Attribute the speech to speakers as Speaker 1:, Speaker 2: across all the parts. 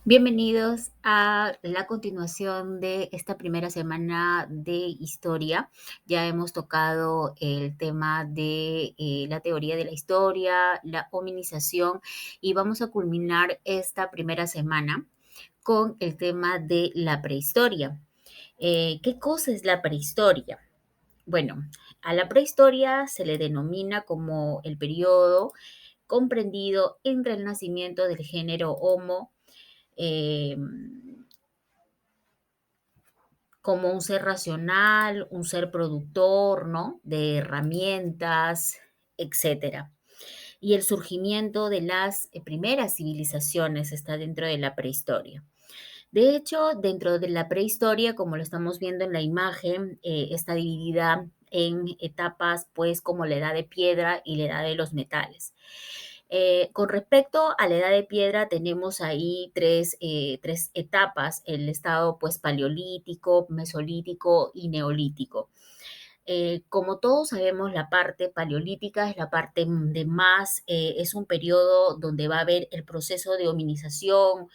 Speaker 1: Bienvenidos a la continuación de esta primera semana de historia. Ya hemos tocado el tema de la teoría de la historia, la hominización y vamos a culminar esta primera semana con el tema de la prehistoria. ¿Qué cosa es la prehistoria? Bueno, a la prehistoria se le denomina como el periodo comprendido entre el nacimiento del género Homo eh, como un ser racional, un ser productor, ¿no? De herramientas, etcétera. Y el surgimiento de las primeras civilizaciones está dentro de la prehistoria. De hecho, dentro de la prehistoria, como lo estamos viendo en la imagen, está dividida en etapas, pues como la edad de piedra y la edad de los metales. Con respecto a la edad de piedra, tenemos ahí tres etapas, el estado pues paleolítico, mesolítico y neolítico. Como todos sabemos, la parte paleolítica es la parte de más, es un periodo donde va a haber el proceso de hominización,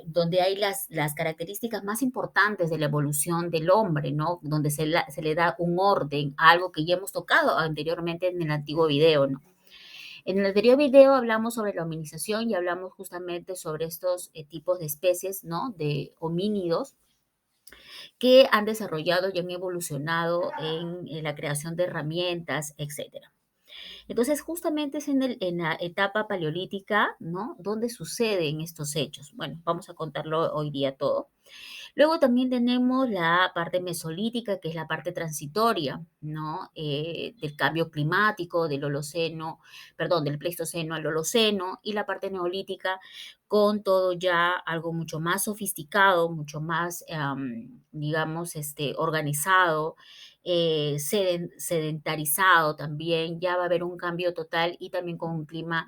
Speaker 1: donde hay las características más importantes de la evolución del hombre, ¿no? Donde se le da un orden a algo que ya hemos tocado anteriormente en el antiguo video, ¿no? En el anterior video hablamos sobre la hominización y hablamos justamente sobre estos tipos de especies, ¿no? De homínidos que han desarrollado y han evolucionado en la creación de herramientas, etcétera. Entonces, justamente es en la etapa paleolítica, ¿no? Donde suceden estos hechos. Bueno, vamos a contarlo hoy día todo. Luego también tenemos la parte mesolítica, que es la parte transitoria, ¿no? Del cambio climático, del Holoceno, perdón, del Pleistoceno al Holoceno, y la parte neolítica con todo ya algo mucho más sofisticado, mucho más, digamos, organizado, sedentarizado también, ya va a haber un cambio total y también con un clima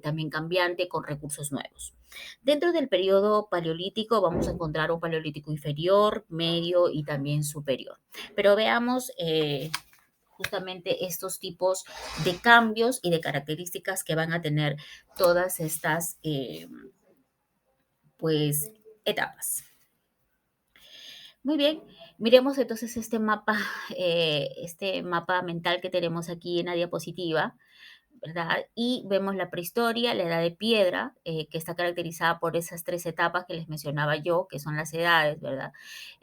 Speaker 1: también cambiante, con recursos nuevos. Dentro del periodo paleolítico vamos a encontrar un paleolítico inferior, medio y también superior. Pero veamos justamente estos tipos de cambios y de características que van a tener todas estas pues etapas. Muy bien, miremos entonces este mapa mental que tenemos aquí en la diapositiva. ¿Verdad? Y vemos la prehistoria, la edad de piedra, que está caracterizada por esas tres etapas que les mencionaba yo, que son las edades, ¿verdad?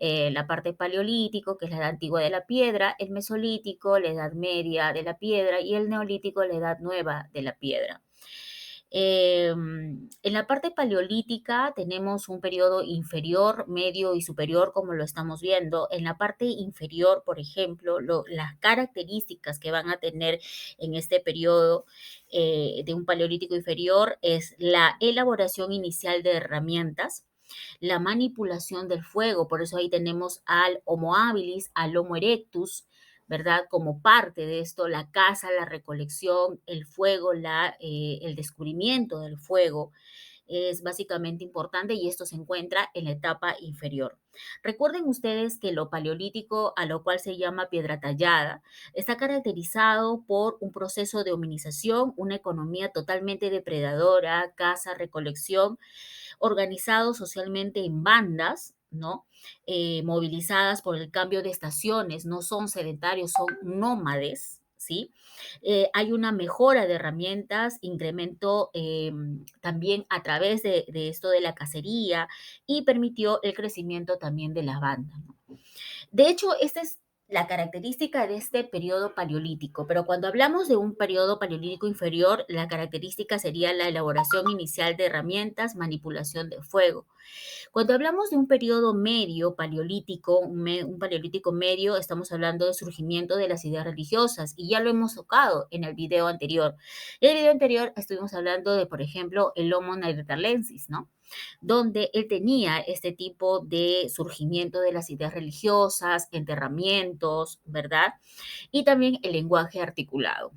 Speaker 1: La parte paleolítico, que es la edad antigua de la piedra, el mesolítico, la edad media de la piedra, y el neolítico, la edad nueva de la piedra. En la parte paleolítica tenemos un periodo inferior, medio y superior, como lo estamos viendo. En la parte inferior, por ejemplo, las características que van a tener en este periodo de un paleolítico inferior es la elaboración inicial de herramientas, la manipulación del fuego, por eso ahí tenemos al Homo habilis, al Homo erectus, ¿verdad? Como parte de esto, la caza, la recolección, el fuego, el descubrimiento del fuego es básicamente importante y esto se encuentra en la etapa inferior. Recuerden ustedes que lo paleolítico, a lo cual se llama piedra tallada, está caracterizado por un proceso de hominización, una economía totalmente depredadora, caza, recolección, organizados socialmente en bandas, ¿no? Movilizadas por el cambio de estaciones, no son sedentarios, son nómades, ¿sí? Hay una mejora de herramientas, incrementó también a través de esto de la cacería y permitió el crecimiento también de las bandas, ¿no? De hecho, esta es la característica de este periodo paleolítico, pero cuando hablamos de un periodo paleolítico inferior, la característica sería la elaboración inicial de herramientas, manipulación de fuego. Cuando hablamos de un periodo medio paleolítico, un paleolítico medio, estamos hablando del surgimiento de las ideas religiosas y ya lo hemos tocado en el video anterior. En el video anterior estuvimos hablando de, por ejemplo, el Homo neanderthalensis, ¿no? Donde él tenía este tipo de surgimiento de las ideas religiosas, enterramientos, ¿verdad? Y también el lenguaje articulado.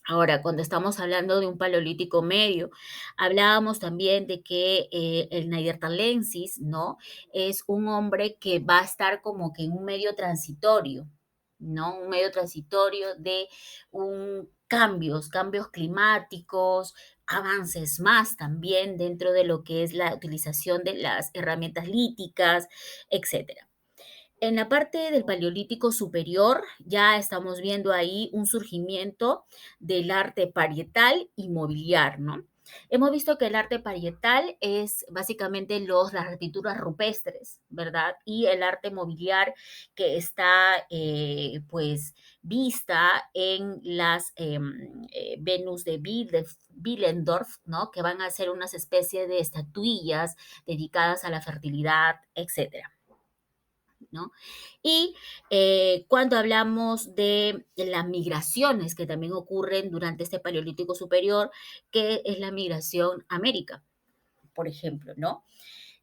Speaker 1: Ahora, cuando estamos hablando de un paleolítico medio, hablábamos también de que el Neanderthalensis, ¿no? Es un hombre que va a estar como que en un medio transitorio, ¿no? Un medio transitorio de cambios climáticos, avances más también dentro de lo que es la utilización de las herramientas líticas, etcétera. En la parte del Paleolítico superior ya estamos viendo ahí un surgimiento del arte parietal y mobiliar, ¿no? Hemos visto que el arte parietal es básicamente las pinturas rupestres, ¿verdad? Y el arte mobiliar que está, pues, vista en las Venus de Willendorf, ¿no? Que van a ser unas especies de estatuillas dedicadas a la fertilidad, etcétera, ¿no? Y cuando hablamos de las migraciones que también ocurren durante este Paleolítico superior, que es la migración a América, por ejemplo, ¿no?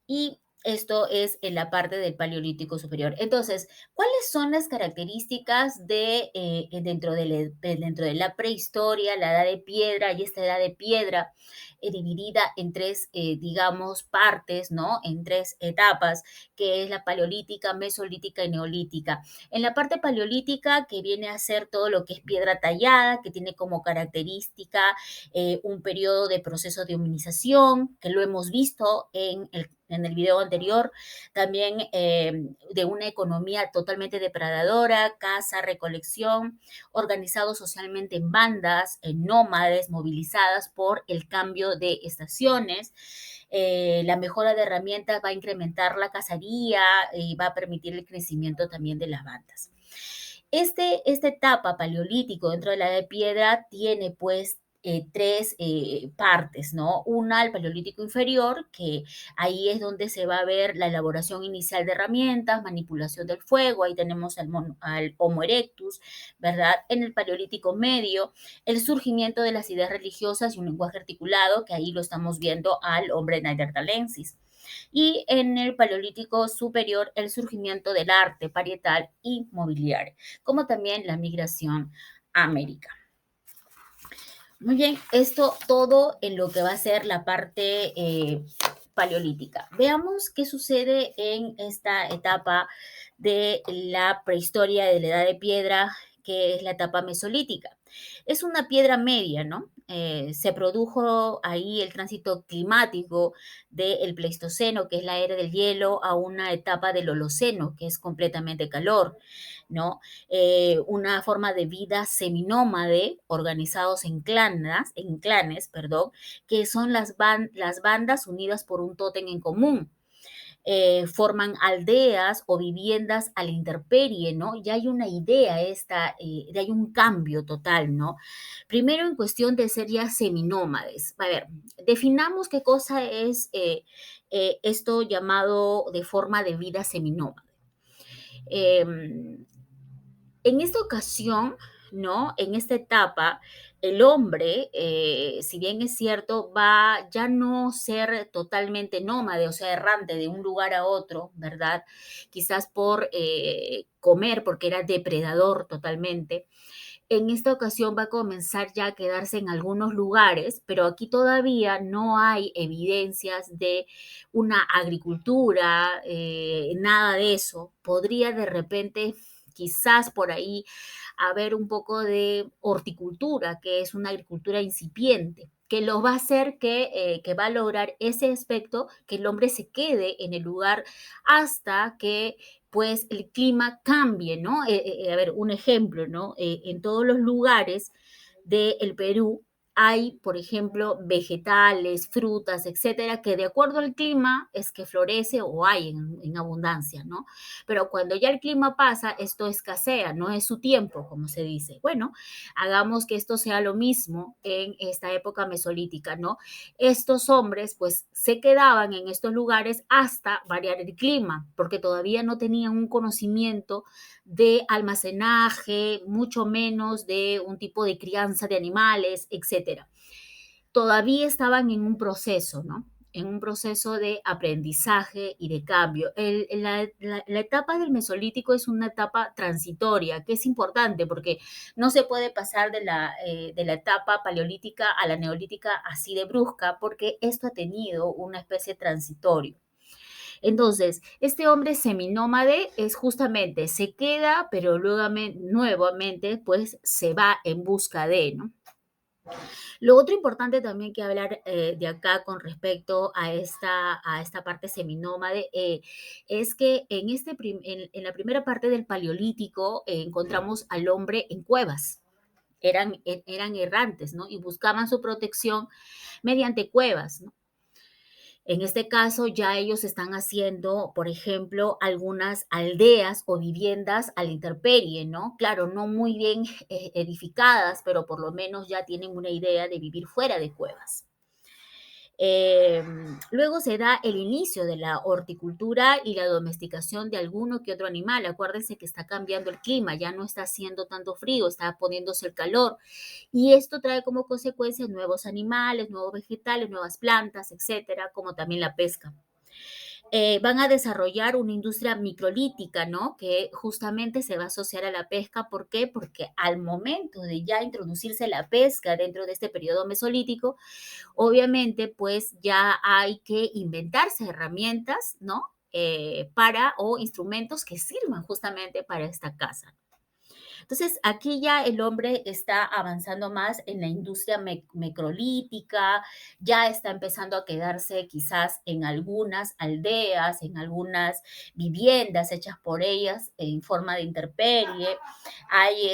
Speaker 1: Y esto es en la parte del Paleolítico superior. Entonces, ¿cuáles son las características dentro de la prehistoria, la edad de piedra y esta edad de piedra dividida en tres, digamos, partes, ¿no? En tres etapas, que es la paleolítica, mesolítica y neolítica. En la parte paleolítica, que viene a ser todo lo que es piedra tallada, que tiene como característica un periodo de proceso de humanización, que lo hemos visto en el video anterior, también de una economía totalmente depredadora, caza, recolección, organizado socialmente en bandas, en nómades, movilizadas por el cambio de estaciones. La mejora de herramientas va a incrementar la cacería y va a permitir el crecimiento también de las bandas. Esta etapa paleolítico dentro de la edad de piedra tiene pues tres partes, ¿no? Una, el paleolítico inferior, que ahí es donde se va a ver la elaboración inicial de herramientas, manipulación del fuego, ahí tenemos al Homo erectus, ¿verdad? En el paleolítico medio, el surgimiento de las ideas religiosas y un lenguaje articulado, que ahí lo estamos viendo al hombre neanderthalensis. Y en el Paleolítico superior, el surgimiento del arte parietal y mobiliario, como también la migración a América. Muy bien, esto todo en lo que va a ser la parte paleolítica. Veamos qué sucede en esta etapa de la prehistoria de la edad de piedra, que es la etapa mesolítica. Es una piedra media, ¿no? Se produjo ahí el tránsito climático del Pleistoceno, que es la era del hielo, a una etapa del Holoceno, que es completamente calor, ¿no? Una forma de vida seminómade organizados en clanes, perdón, que son las bandas unidas por un tótem en común. Forman aldeas o viviendas a la intemperie, ¿no? Ya hay una idea ya hay un cambio total, ¿no? Primero en cuestión de ser ya seminómades. A ver, definamos qué cosa es esto llamado de forma de vida seminómade. Eh, en esta ocasión, ¿no? En esta etapa, el hombre, si bien es cierto, va ya no ser totalmente nómade, o sea, errante de un lugar a otro, ¿verdad? Quizás por comer, porque era depredador totalmente. En esta ocasión va a comenzar ya a quedarse en algunos lugares, pero aquí todavía no hay evidencias de una agricultura, nada de eso. Podría de repente quizás por ahí haber un poco de horticultura, que es una agricultura incipiente, que lo va a hacer que va a lograr ese aspecto, que el hombre se quede en el lugar hasta que pues el clima cambie, ¿no? A ver, un ejemplo, ¿no? En todos los lugares del Perú hay, por ejemplo, vegetales, frutas, etcétera, que de acuerdo al clima es que florece o hay en abundancia, ¿no? Pero cuando ya el clima pasa, esto escasea, no es su tiempo, como se dice. Bueno, hagamos que esto sea lo mismo en esta época mesolítica, ¿no? Estos hombres, pues, se quedaban en estos lugares hasta variar el clima, porque todavía no tenían un conocimiento de almacenaje, mucho menos de un tipo de crianza de animales, etcétera. Todavía estaban en un proceso, ¿no? En un proceso de aprendizaje y de cambio. La etapa del Mesolítico es una etapa transitoria, que es importante porque no se puede pasar de la etapa paleolítica a la neolítica así de brusca, porque esto ha tenido una especie transitorio. Entonces, este hombre seminómade es justamente, se queda, pero luego nuevamente, pues se va en busca de, ¿no? Lo otro importante también que hablar de acá con respecto a esta parte seminómade es que en la primera parte del Paleolítico encontramos al hombre en cuevas. Eran errantes, ¿no? Y buscaban su protección mediante cuevas, ¿no? En este caso, ya ellos están haciendo, por ejemplo, algunas aldeas o viviendas a la intemperie, ¿no? Claro, no muy bien edificadas, pero por lo menos ya tienen una idea de vivir fuera de cuevas. Eh, Luego se da el inicio de la horticultura y la domesticación de alguno que otro animal. Acuérdense que está cambiando el clima, ya no está haciendo tanto frío, está poniéndose el calor. Y esto trae como consecuencia nuevos animales, nuevos vegetales, nuevas plantas, etcétera, como también la pesca. Van a desarrollar una industria microlítica, ¿no? Que justamente se va a asociar a la pesca. ¿Por qué? Porque al momento de ya introducirse la pesca dentro de este periodo mesolítico, obviamente, pues ya hay que inventarse herramientas, ¿no? Para o instrumentos que sirvan justamente para esta caza. Entonces, aquí ya el hombre está avanzando más en la industria microlítica, ya está empezando a quedarse quizás en algunas aldeas, en algunas viviendas hechas por ellas en forma de intemperie. Hay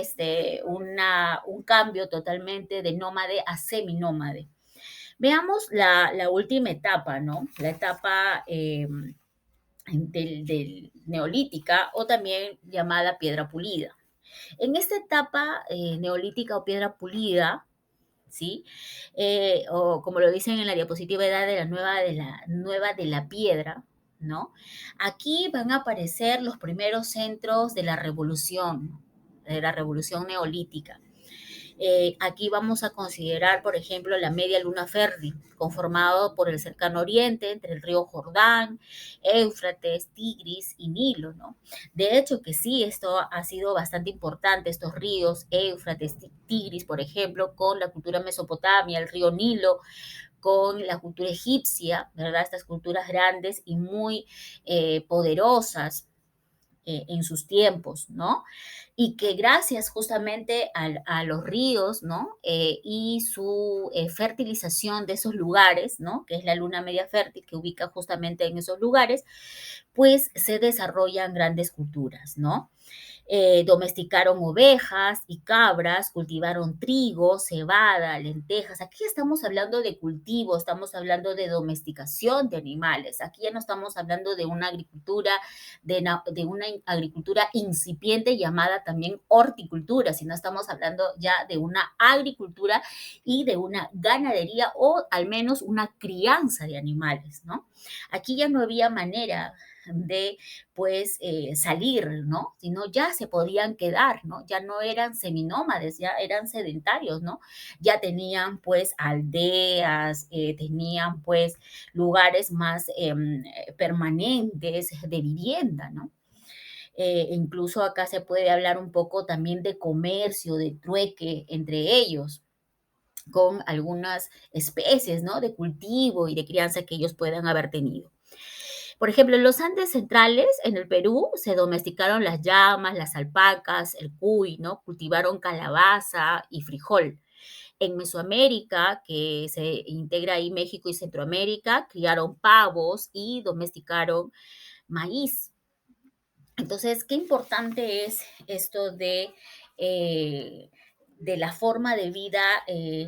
Speaker 1: un cambio totalmente de nómade a seminómade. Veamos la última etapa, ¿no? La etapa del neolítica o también llamada piedra pulida. En esta etapa neolítica o piedra pulida, ¿sí? O como lo dicen en la diapositiva, edad nueva de la piedra, ¿no? Aquí van a aparecer los primeros centros de la revolución neolítica. Aquí vamos a considerar, por ejemplo, la media luna fértil, conformado por el cercano oriente, entre el río Jordán, Éufrates, Tigris y Nilo, ¿no? De hecho, que sí, esto ha sido bastante importante, estos ríos, Éufrates, Tigris, por ejemplo, con la cultura mesopotamia, el río Nilo, con la cultura egipcia, ¿verdad? Estas culturas grandes y muy poderosas en sus tiempos, ¿no? Y que gracias justamente a los ríos, ¿no? Y su fertilización de esos lugares, ¿no? Que es la luna media fértil que ubica justamente en esos lugares, pues se desarrollan grandes culturas, ¿no? Domesticaron ovejas y cabras, cultivaron trigo, cebada, lentejas. Aquí estamos hablando de cultivo, estamos hablando de domesticación de animales. Aquí ya no estamos hablando de una agricultura, de una agricultura incipiente llamada también horticultura, sino estamos hablando ya de una agricultura y de una ganadería o al menos una crianza de animales, ¿no? Aquí ya no había manera de pues salir, ¿no? Sino ya se podían quedar, ¿no? Ya no eran seminómades, ya eran sedentarios, ¿no? Ya tenían pues aldeas, tenían pues lugares más permanentes de vivienda, ¿no? Incluso acá se puede hablar un poco también de comercio, de trueque entre ellos con algunas especies, ¿no? De cultivo y de crianza que ellos puedan haber tenido. Por ejemplo, en los Andes centrales, en el Perú, se domesticaron las llamas, las alpacas, el cuy, ¿no? Cultivaron calabaza y frijol. En Mesoamérica, que se integra ahí México y Centroamérica, criaron pavos y domesticaron maíz. Entonces, qué importante es esto eh, de la forma de vida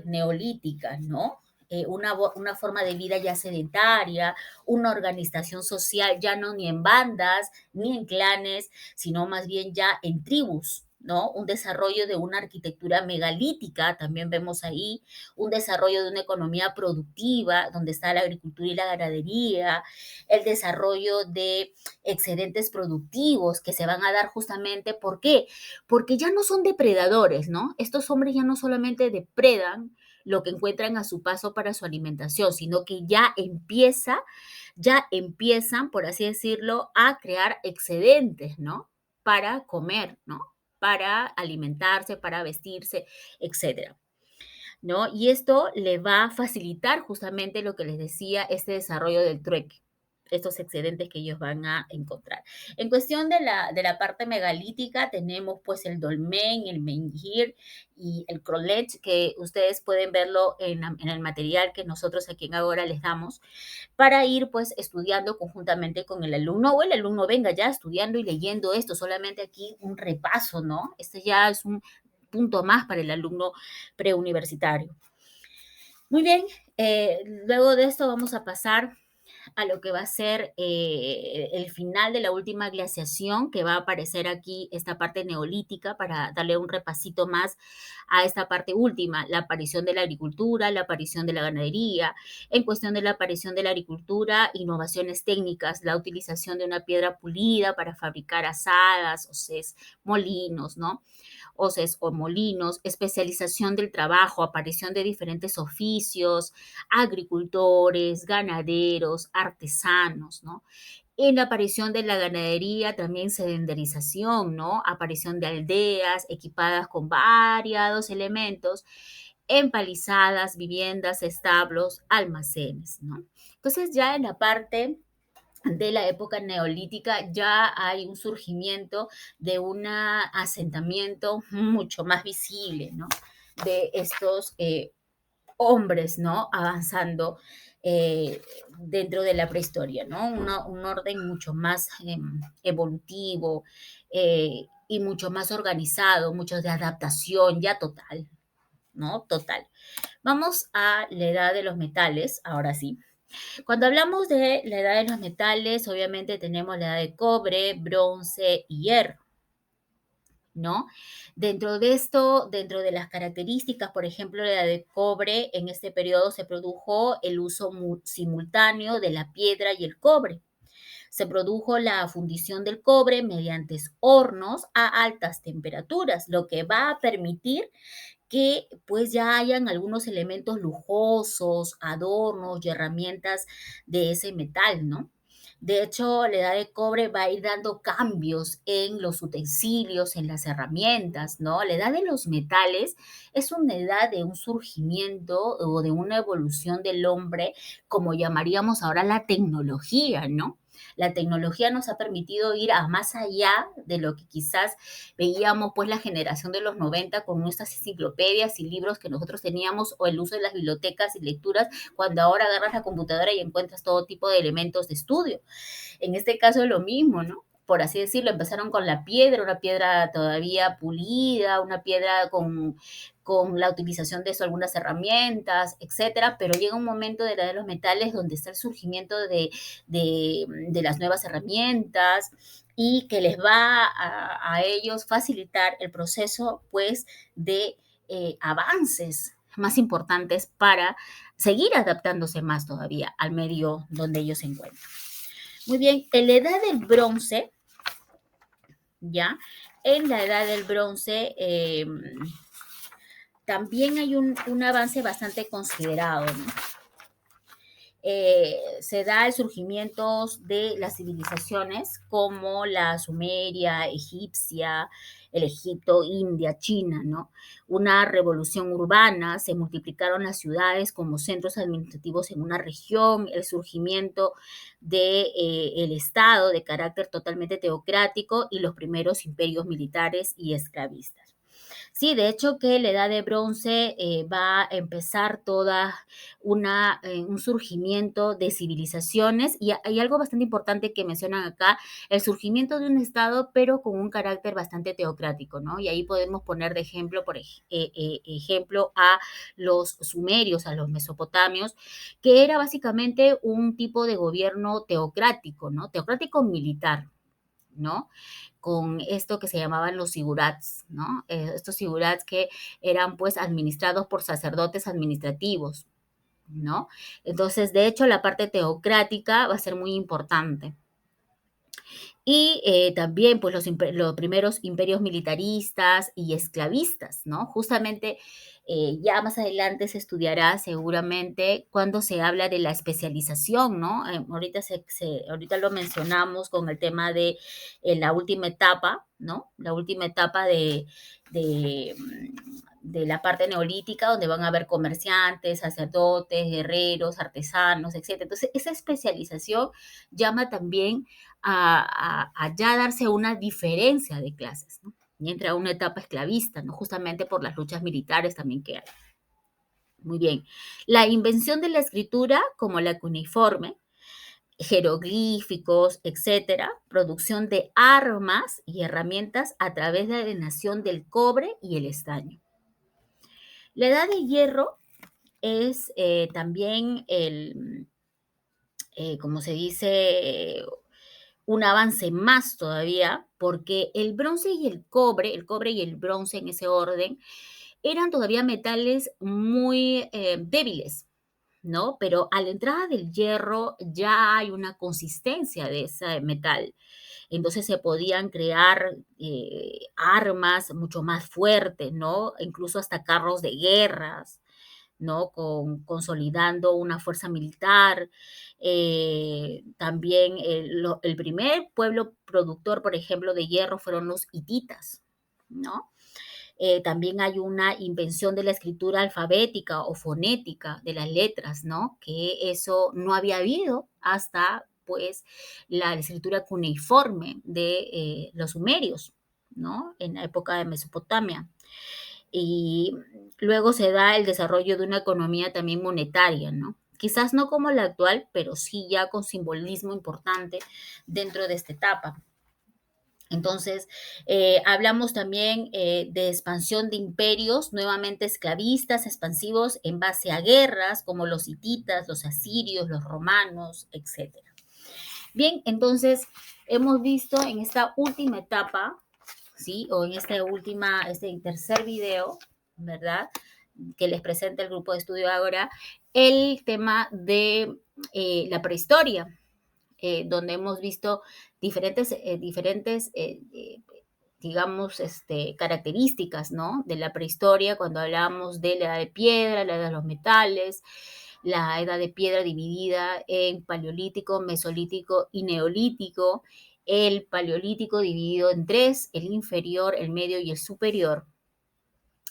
Speaker 1: neolítica, ¿no? Una forma de vida ya sedentaria, una organización social ya no ni en bandas ni en clanes, sino más bien ya en tribus, ¿no? Un desarrollo de una arquitectura megalítica, también vemos ahí, un desarrollo de una economía productiva, donde está la agricultura y la ganadería, el desarrollo de excedentes productivos que se van a dar justamente, ¿por qué? Porque ya no son depredadores, ¿no? Estos hombres ya no solamente depredan lo que encuentran a su paso para su alimentación, sino que ya empiezan, por así decirlo, a crear excedentes, ¿no? Para comer, ¿no? Para alimentarse, para vestirse, etcétera. ¿No? Y esto le va a facilitar justamente lo que les decía, este desarrollo del trueque. estos excedentes que ellos van a encontrar. En cuestión de la parte megalítica, tenemos pues el dolmen, el menhir y el crolet, que ustedes pueden verlo en el material que nosotros aquí en Agora les damos, para ir pues estudiando conjuntamente con el alumno, o el alumno venga ya estudiando y leyendo esto, solamente aquí un repaso, ¿no? Este ya es un punto más para el alumno preuniversitario. Muy bien, luego de esto vamos a pasar a lo que va a ser el final de la última glaciación, que va a aparecer aquí esta parte neolítica para darle un repasito más a esta parte última, la aparición de la agricultura, la aparición de la ganadería. En cuestión de la aparición de la agricultura, innovaciones técnicas, la utilización de una piedra pulida para fabricar azadas, o sea, molinos, ¿no? Hoces o molinos, especialización del trabajo, aparición de diferentes oficios, agricultores, ganaderos, artesanos, ¿no? En la aparición de la ganadería, también sedentarización, ¿no? Aparición de aldeas equipadas con variados elementos, empalizadas, viviendas, establos, almacenes, ¿no? Entonces ya en la parte de la época neolítica ya hay un surgimiento de un asentamiento mucho más visible, ¿no? De estos hombres, ¿no? Avanzando dentro de la prehistoria, ¿no? Un orden mucho más evolutivo y mucho más organizado, mucho de adaptación ya total, ¿no? Total. Vamos a la edad de los metales, ahora sí. Cuando hablamos de la edad de los metales, obviamente tenemos la edad de cobre, bronce y hierro, ¿no? Dentro de esto, dentro de las características, por ejemplo, la edad de cobre, en este periodo se produjo el uso simultáneo de la piedra y el cobre. Se produjo la fundición del cobre mediante hornos a altas temperaturas, lo que va a permitir que pues ya hayan algunos elementos lujosos, adornos y herramientas de ese metal, ¿no? De hecho, la edad de cobre va a ir dando cambios en los utensilios, en las herramientas, ¿no? La edad de los metales es una edad de un surgimiento o de una evolución del hombre, como llamaríamos ahora la tecnología, ¿no? La tecnología nos ha permitido ir a más allá de lo que quizás veíamos pues la generación de los 90 con nuestras enciclopedias y libros que nosotros teníamos, o el uso de las bibliotecas y lecturas, cuando ahora agarras la computadora y encuentras todo tipo de elementos de estudio. En este caso es lo mismo, ¿no? Por así decirlo, empezaron con la piedra, una piedra todavía pulida, una piedra con la utilización de eso, algunas herramientas, etcétera, pero llega un momento de la edad de los metales donde está el surgimiento de las nuevas herramientas y que les va a ellos facilitar el proceso, pues, de avances más importantes para seguir adaptándose más todavía al medio donde ellos se encuentran. Muy bien, en la edad del bronce, ¿ya? En la edad del bronce también hay un avance bastante considerado, ¿no? Se da el surgimiento de las civilizaciones como la sumeria, egipcia, el Egipto, India, China, ¿no? Una revolución urbana, se multiplicaron las ciudades como centros administrativos en una región, el surgimiento del Estado de carácter totalmente teocrático y los primeros imperios militares y esclavistas. Sí, de hecho que la edad de bronce va a empezar toda un surgimiento de civilizaciones y hay algo bastante importante que mencionan acá, el surgimiento de un Estado, pero con un carácter bastante teocrático, ¿no? Y ahí podemos poner de ejemplo, ejemplo a los sumerios, a los mesopotamios, que era básicamente un tipo de gobierno teocrático, ¿no? Teocrático militar, ¿no? Con esto que se llamaban los sigurats, ¿no? Estos sigurats que eran pues administrados por sacerdotes administrativos, ¿no? Entonces, de hecho, la parte teocrática va a ser muy importante. Y también, pues, los primeros imperios militaristas y esclavistas, ¿no? Justamente, ya más adelante se estudiará seguramente cuando se habla de la especialización, ¿no? Ahorita lo mencionamos con el tema de la última etapa, ¿no? La última etapa de, de la parte neolítica, donde van a haber comerciantes, sacerdotes, guerreros, artesanos, etc. Entonces, esa especialización llama también a ya darse una diferencia de clases, ¿no? Y entra a una etapa esclavista, ¿no? Justamente por las luchas militares también que hay. Muy bien. La invención de la escritura, como la cuneiforme, jeroglíficos, etcétera, producción de armas y herramientas a través de la alienación del cobre y el estaño. La edad de hierro es también como se dice, un avance más todavía, porque el cobre y el bronce en ese orden, eran todavía metales muy débiles, ¿no? Pero a la entrada del hierro ya hay una consistencia de ese metal. Entonces se podían crear armas mucho más fuertes, ¿no? Incluso hasta carros de guerras, ¿no? Consolidando una fuerza militar. También el primer pueblo productor, por ejemplo, de hierro fueron los hititas, ¿no? También hay una invención de la escritura alfabética o fonética de las letras, ¿no? Que eso no había habido hasta, pues, la escritura cuneiforme de los sumerios, ¿no? En la época de Mesopotamia. Y luego se da el desarrollo de una economía también monetaria, ¿no? Quizás no como la actual, pero sí ya con simbolismo importante dentro de esta etapa. Entonces, hablamos también de expansión de imperios nuevamente esclavistas, expansivos en base a guerras como los hititas, los asirios, los romanos, etcétera. Bien, entonces hemos visto en esta última etapa, ¿sí? O en este tercer video, ¿verdad? Que les presenta el grupo de estudio ahora, el tema de la prehistoria, donde hemos visto diferentes digamos, características, ¿no? De la prehistoria, cuando hablamos de la edad de piedra, la edad de los metales, la edad de piedra dividida en paleolítico, mesolítico y neolítico, el paleolítico dividido en tres, el inferior, el medio y el superior,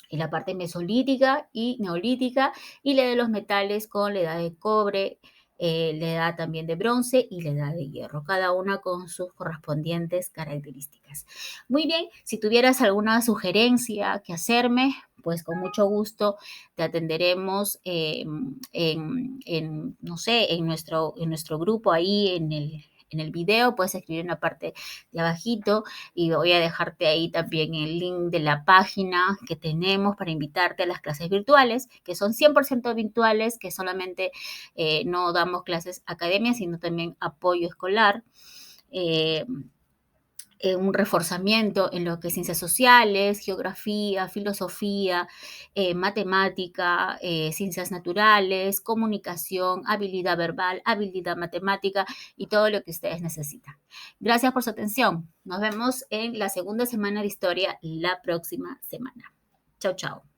Speaker 1: en la parte mesolítica y neolítica, y la de los metales con la edad de cobre, la edad también de bronce y la edad de hierro, cada una con sus correspondientes características. Muy bien, si tuvieras alguna sugerencia que hacerme, pues con mucho gusto te atenderemos no sé, en nuestro grupo ahí en el video, puedes escribir en la parte de abajito y voy a dejarte ahí también el link de la página que tenemos para invitarte a las clases virtuales, que son 100% virtuales, que solamente no damos clases academias, sino también apoyo escolar. Un reforzamiento en lo que es ciencias sociales, geografía, filosofía, matemática, ciencias naturales, comunicación, habilidad verbal, habilidad matemática y todo lo que ustedes necesitan. Gracias por su atención. Nos vemos en la segunda semana de historia la próxima semana. Chao, chao.